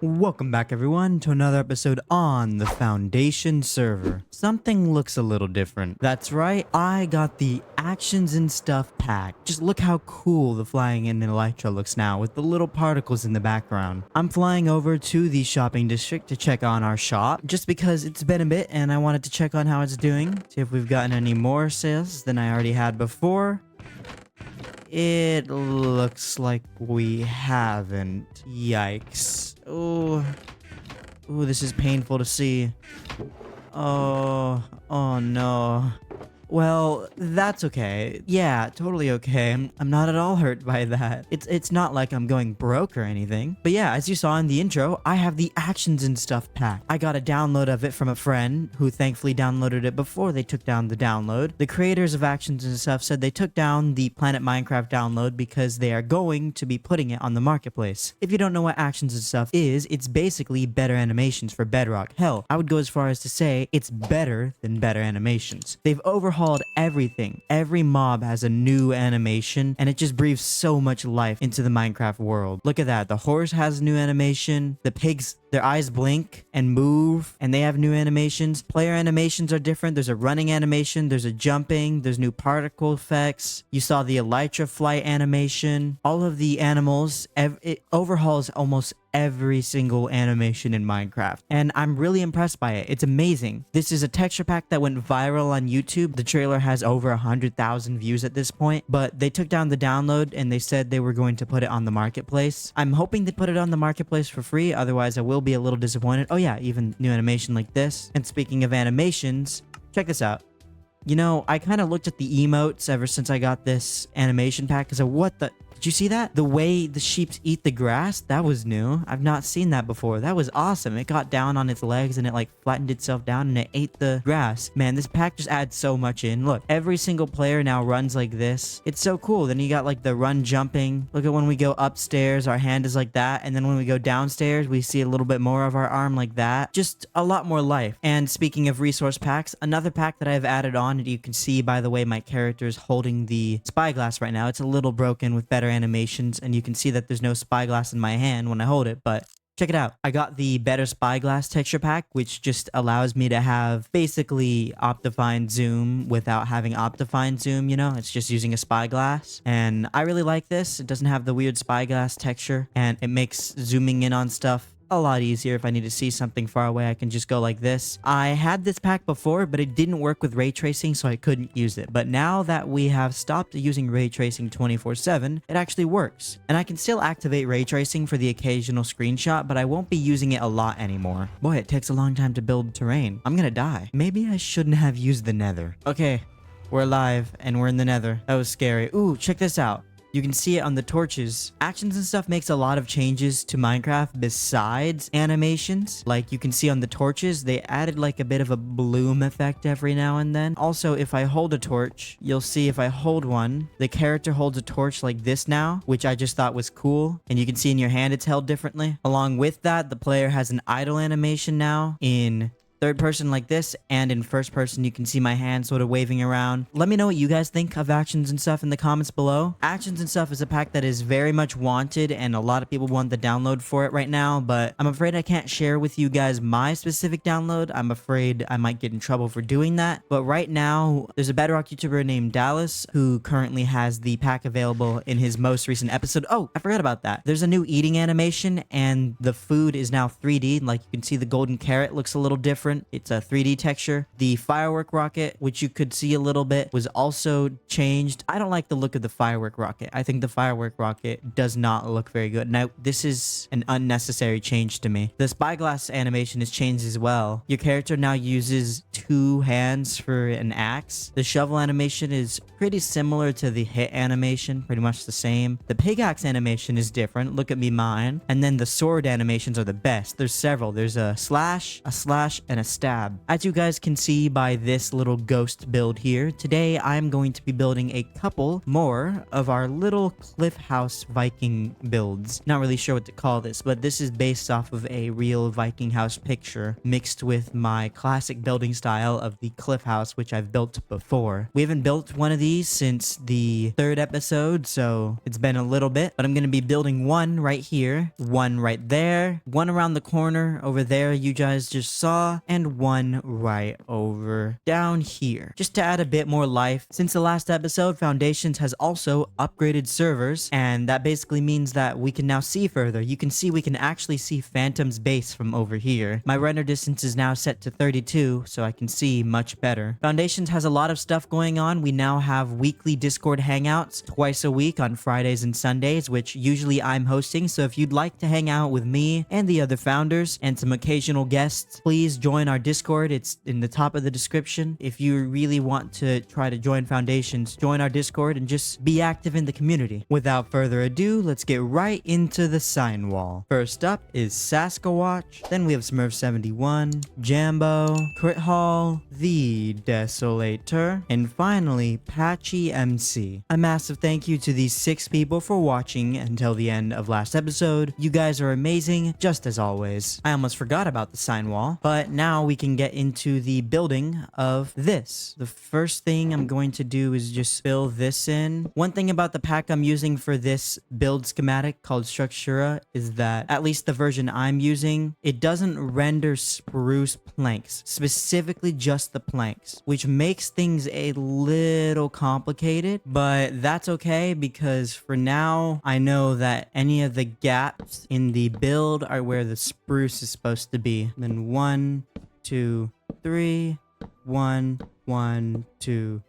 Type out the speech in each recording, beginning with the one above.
Welcome back everyone to another episode on the Foundation server. Something looks a little different. That's right, I got the Actions and Stuff pack. Just look how cool the flying in Elytra looks now with the little particles in the background. I'm flying over to the shopping district to check on our shop just because it's been a bit and I wanted to check on how it's doing. See if we've gotten any more sales than I already had before. It looks like we haven't. Yikes. Oh, this is painful to see. Oh no. Well, that's okay. Yeah, totally okay. I'm not at all hurt by that. It's not like I'm going broke or anything. But yeah, as you saw in the intro, I have the Actions and Stuff pack. I got a download of it from a friend who thankfully downloaded it before they took down the download. The creators of Actions and Stuff said they took down the Planet Minecraft download because they are going to be putting it on the marketplace. If you don't know what Actions and Stuff is, it's basically better animations for Bedrock. Hell, I would go as far as to say it's better than better animations. They've overhauled everything. Every mob has a new animation and it just breathes so much life into the Minecraft world. Look at that. The horse has new animation. The pigs, their eyes blink and move and they have new animations. Player animations are different. There's a running animation. There's a jumping. There's new particle effects. You saw the Elytra flight animation. All of the animals, it overhauls almost every single animation in Minecraft and I'm really impressed by it. It's amazing. This is a texture pack that went viral on YouTube. The trailer has over 100,000 views at this point, but they took down the download and they said they were going to put it on the marketplace. I'm hoping to put it on the marketplace for free, otherwise I will be a little disappointed. Oh yeah, even new animation like this. And speaking of animations, check this out. You know, I kind of looked at the emotes ever since I got this animation pack because of what the... Did you see that? The way the sheep eat the grass? That was new. I've not seen that before. That was awesome. It got down on its legs and it like flattened itself down and it ate the grass. Man, this pack just adds so much in. Look, every single player now runs like this. It's so cool. Then you got like the run jumping. Look at when we go upstairs, our hand is like that. And then when we go downstairs, we see a little bit more of our arm like that. Just a lot more life. And speaking of resource packs, another pack that I've added on, and you can see by the way my character is holding the spyglass right now. It's a little broken with better animations and you can see that there's no spyglass in my hand when I hold it, but check it out. I got the better spyglass texture pack, which just allows me to have basically optifine zoom without having optifine zoom, you know? It's just using a spyglass. And I really like this. It doesn't have the weird spyglass texture and it makes zooming in on stuff a lot easier. If I need to see something far away, I can just go like this. I had this pack before, but it didn't work with ray tracing, so I couldn't use it. But now that we have stopped using ray tracing 24/7, it actually works. And I can still activate ray tracing for the occasional screenshot, but I won't be using it a lot anymore. Boy, it takes a long time to build terrain. I'm gonna die. Maybe I shouldn't have used the nether. Okay, we're live and we're in the nether. That was scary. Ooh, check this out. You can see it on the torches. Actions and Stuff makes a lot of changes to Minecraft besides animations. Like you can see on the torches, they added like a bit of a bloom effect every now and then. Also, if I hold a torch, you'll see if I hold one, the character holds a torch like this now, which I just thought was cool. And you can see in your hand it's held differently. Along with that, the player has an idle animation now in third person like this, and in first person you can see my hand sort of waving around. Let me know what you guys think of Actions and Stuff in the comments below. Actions and Stuff is a pack that is very much wanted and a lot of people want the download for it right now, but I'm afraid I can't share with you guys my specific download. I'm afraid I might get in trouble for doing that. But right now there's a Bedrock YouTuber named Dallas who currently has the pack available in his most recent episode. Oh, I forgot about that. There's a new eating animation and the food is now 3D. Like you can see the golden carrot looks a little different. It's a 3D texture. The firework rocket, which you could see a little bit, was also changed. I don't like the look of the firework rocket. I think the firework rocket does not look very good. Now, this is an unnecessary change to me. The spyglass animation is changed as well. Your character now uses two hands for an axe. The shovel animation is pretty similar to the hit animation, pretty much the same. The pickaxe animation is different. Look at me mine. And then the sword animations are the best. There's several. There's a slash, and a stab. As you guys can see by this little ghost build here, today I'm going to be building a couple more of our little cliff house Viking builds. Not really sure what to call this, but this is based off of a real Viking house picture mixed with my classic building style of the cliff house, which I've built before. We haven't built one of these since the 3rd episode, so it's been a little bit, but I'm going to be building one right here, one right there, one around the corner over there you guys just saw, and one right over down here, just to add a bit more life. Since the last episode, Foundations has also upgraded servers, and that basically means that we can now see further. You can see we can actually see Phantom's base from over here. My render distance is now set to 32, so I can see much better. Foundations has a lot of stuff going on. We now have weekly Discord hangouts twice a week on Fridays and Sundays, which usually I'm hosting, so if you'd like to hang out with me and the other founders and some occasional guests, please join our Discord. It's in the top of the description. If you really want to try to join Foundations, join our Discord and just be active in the community. Without further ado, let's get right into the sign wall. First up is Sasquatch, then we have Smurf71, Jambo, Crit Hall, The Desolator, and finally Patchy MC. A massive thank you to these 6 people for watching until the end of last episode. You guys are amazing, just as always. I almost forgot about the sign wall, but now we can get into the building of this. The first thing I'm going to do is just fill this in. One thing about the pack I'm using for this build schematic called Structura is that, at least the version I'm using, it doesn't render spruce planks, specifically just the planks, which makes things a little complicated, but that's okay because for now, I know that any of the gaps in the build are where the spruce is supposed to be. Then 1, 2, 3, 1, 1, 2,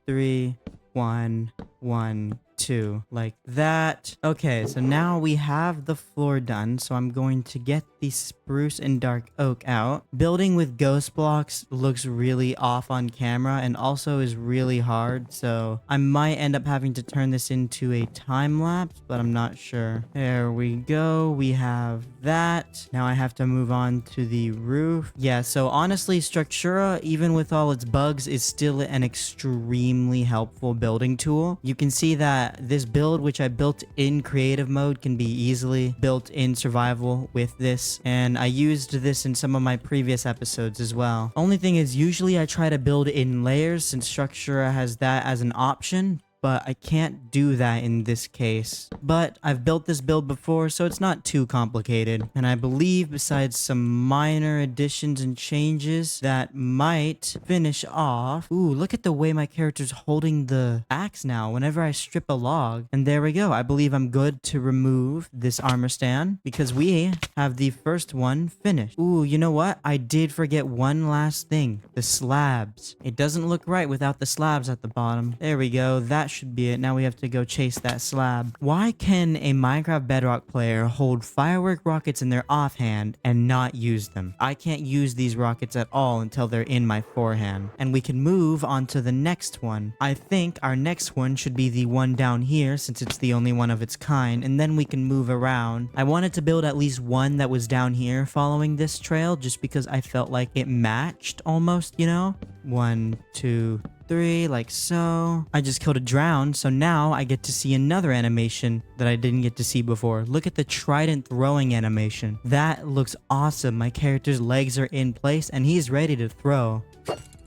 3, 1, 1, 2, like that. Okay, so now we have the floor done, so I'm going to get the spruce and dark oak out. Building with ghost blocks looks really off on camera and also is really hard, so I might end up having to turn this into a time lapse, but I'm not sure. There we go. We have that. Now I have to move on to the roof. Yeah, so honestly, Structura, even with all its bugs, is still an extremely helpful building tool. You can see that this build, which I built in creative mode, can be easily built in survival with this, and I used this in some of my previous episodes as well. Only thing is, usually I try to build in layers since Structura has that as an option, but I can't do that in this case. But I've built this build before, so it's not too complicated. And I believe besides some minor additions and changes that might finish off... Ooh, look at the way my character's holding the axe now whenever I strip a log. And there we go. I believe I'm good to remove this armor stand because we have the first one finished. Ooh, you know what? I did forget one last thing. The slabs. It doesn't look right without the slabs at the bottom. There we go. That should be it. Now we have to go chase that slab. Why can a Minecraft Bedrock player hold firework rockets in their offhand and not use them? I can't use these rockets at all until they're in my forehand. And we can move on to the next one. I think our next one should be the one down here since it's the only one of its kind, and then we can move around. I wanted to build at least one that was down here following this trail just because I felt like it matched almost, you know? 1, 2, 3, like so. I just killed a drown, so now I get to see another animation that I didn't get to see before. Look at the trident throwing animation. That looks awesome. My character's legs are in place and he's ready to throw.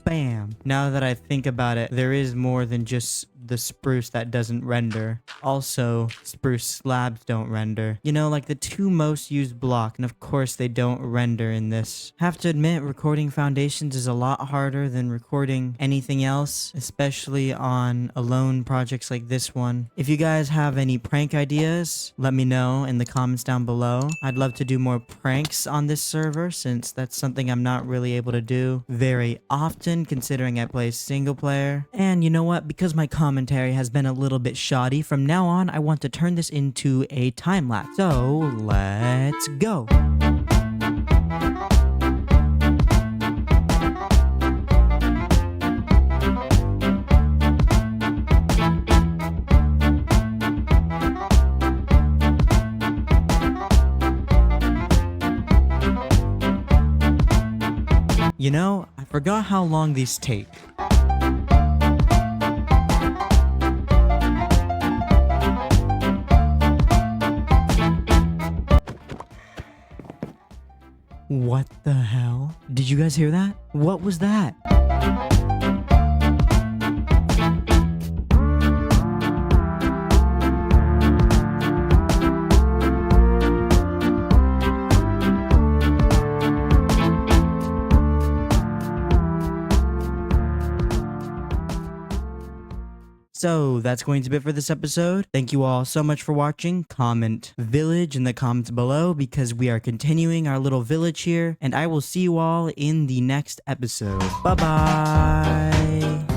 Bam. Now that I think about it, there is more than just the spruce that doesn't render. Also, spruce slabs don't render. You know, like the 2 most used block, and of course they don't render in this. Have to admit, recording Foundations is a lot harder than recording anything else, especially on alone projects like this one. If you guys have any prank ideas, let me know in the comments down below. I'd love to do more pranks on this server since that's something I'm not really able to do very often considering I play single player. And you know what? Because my commentary has been a little bit shoddy, from now on I want to turn this into a time lapse. So let's go. You know, I forgot how long these take. What the hell? Did you guys hear that? What was that? So that's going to be it for this episode. Thank you all so much for watching. Comment village in the comments below because we are continuing our little village here. And I will see you all in the next episode. Bye-bye.